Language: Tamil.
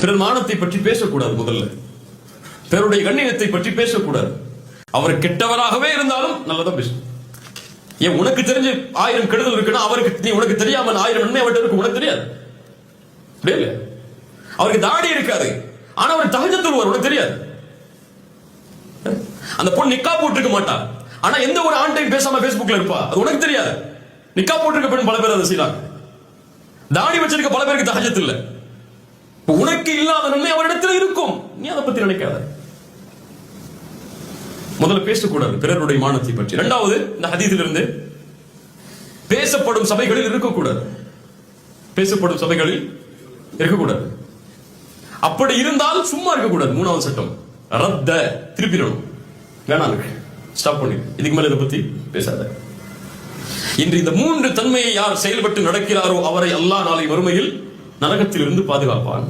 பிறர் மானத்தை பற்றி பேசக்கூடாது. முதல்ல பிறருடைய கண்ணியத்தை பற்றி பேசக்கூடாது. அவர் கெட்டவராகவே இருந்தாலும் நல்லதா பேசணும். ஏன் உனக்கு தெரிஞ்சு 1000 கெடுதல் இருக்குன்னா அவருக்கு உனக்கு தெரியாம 1000 நன்மை அவர்கிட்ட இருக்கு, உனக்கு தெரியாது. அவருக்கு தாடி இருக்காது, ஆனா அவர் தஹஜ்ஜுத் தொழுவார், உனக்கு தெரியாது. அந்த பொண்ணு நிக்கா போட்டிருக்க மாட்டா, ஆனா எந்த ஒரு ஆண்டையும் பேசாம பேஸ்புக்ல இருப்பா, அது உனக்கு தெரியாது. நிக்கா போட்டிருக்க பெண் பல பேர் அதை செய்யறாங்க. தாடி வச்சிருக்க பல பேருக்கு தஹஜ்ஜுத் இல்ல. உனக்கு இல்லாத நன்மை அவரிடத்தில் இருக்கும், நீ அதை பத்தி நினைக்காத. முதல்ல பேசக்கூடாது பிறருடைய மானத்தை பற்றி. இரண்டாவது, இந்த ஹதீஸில் இருந்து பேசப்படும் சபைகளில் இருக்கக்கூடாது. பேசப்படும் சபைகளில் இருக்கக்கூடாது. அப்படி இருந்தால் சும்மா இருக்கக்கூடாது. மூணாவது சட்டம், ரத்த திருப்பிடணும். வேணாம், ஸ்டாப் பண்ணி, இதுக்கு மேல இதை பத்தி பேசாத. இன்று இந்த 3 தன்மையை யார் செயல்பட்டு நடக்கிறாரோ அவரை அல்லாஹ் நாளை மறுமையில் நரகத்தில் இருந்து பாதுகாப்பான்.